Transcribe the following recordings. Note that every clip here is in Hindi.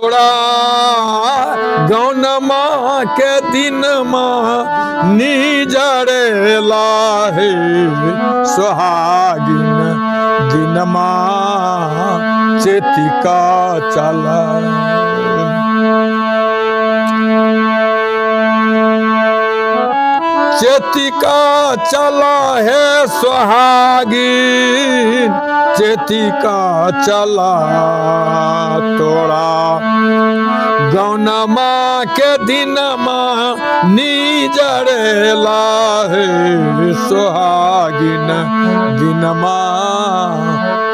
तोड़ा गौनमा के दिन निजरेला है सुहागिन दिनमा चेतिका चला। चेतिका चला है सुहागिन चेतिका चला तोड़ा गौनमा के दिनमा निजरेला है सुहागिन दिनमा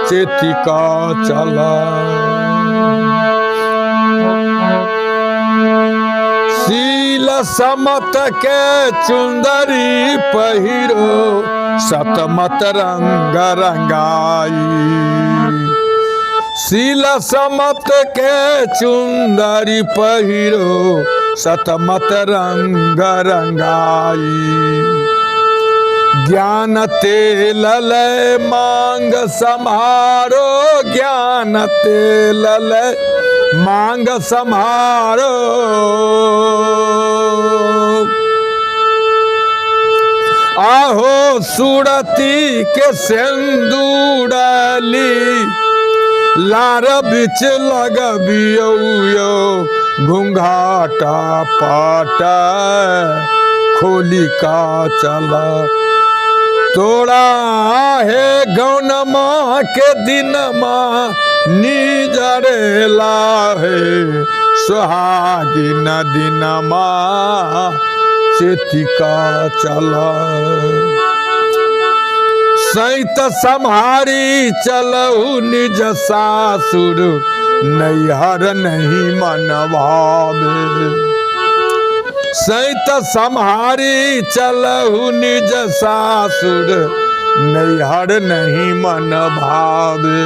चेतिका चला। सील समत के चुंदरी पहिरो सतमत रंग रंगाई। सील समत के चुंदरी पहिरो सतमत रंग रंगाई। ज्ञान तेल ले मांग सम्हारो ज्ञान तेल ले मांग सम्हारो। आहो सुरती के सिंदूरली लार बिच लगबियो घुंघाटा पाटा खोली का चला। तोड़ा है गौनमा के दिनमा निजरेला है सुहागिन दिनमा चेतिका चला। सैत सम्हारी चलऊ निज सासुर नैहर नहीं मन भावे। सैत सम्हारी चलऊ निज सासुर नैहर नहीं मन भावे।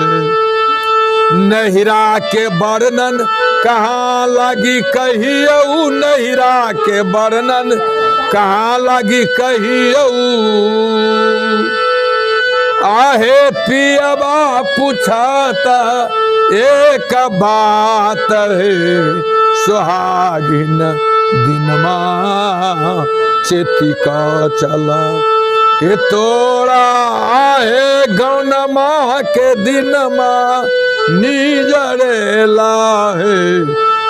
नहिरा के वर्णन कहाँ लगी कहियऊ नहिरा के वर्णन कहाँ लगी कहियऊ। आहे पियबा पूछता एक बात है सुहागिन दिनमा चेतिका चला। ये तोड़ा है गौनमा के दिनमा निजरेला है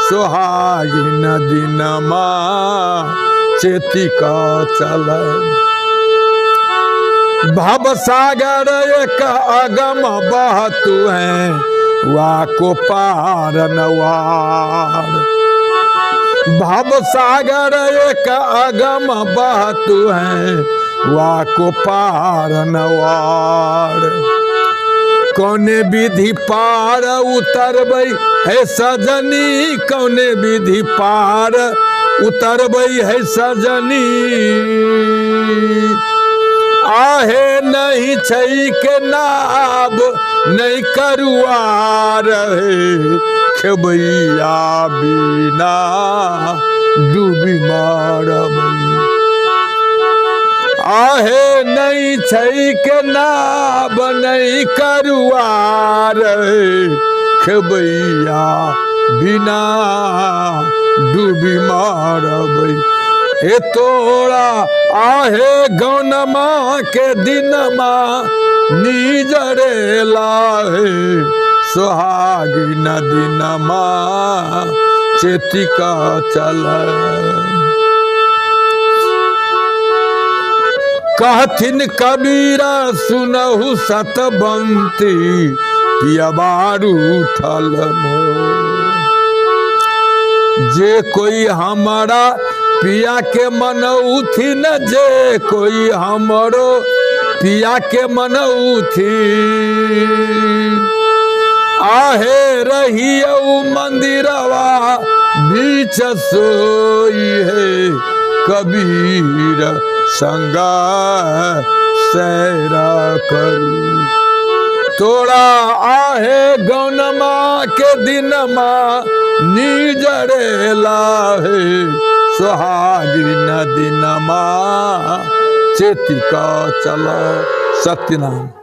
सुहागिन दिनमा चेतिका चला। भव सागर एक अगम बहतु है वाको पार नवार। भव सागर एक अगम बहतु है वाको पार नवार। कौने विधि पार उतरबई है सजनी कौने विधि पार उतरबई है सजनी। आहे नहीं छई के नाब नहीं करुआर है खेबैया बिना डूबी मारबई। आहे नहीं छई के नाब नहीं करुआर है खेबैया बिना डूबी मारबई। ए तोड़ा आहे गौनमा के दिनमा निजरेला है सुहागिन दिनमा चेतिका चला। कहथिन कबीरा सुनहु सतबंती पियबारू उठल मोर। जे कोई हमारा पिया के मन उठी न जे कोई हमरो पिया के मन उठी। आहे रहियऊ मंदिरवा बीच सोई है कबीर संगा सैरा करू। तोड़ा आहे गौनमा के दिनमा निजरेला है सुहागिन दिनमा चेतिका चला। सत्यनारायण।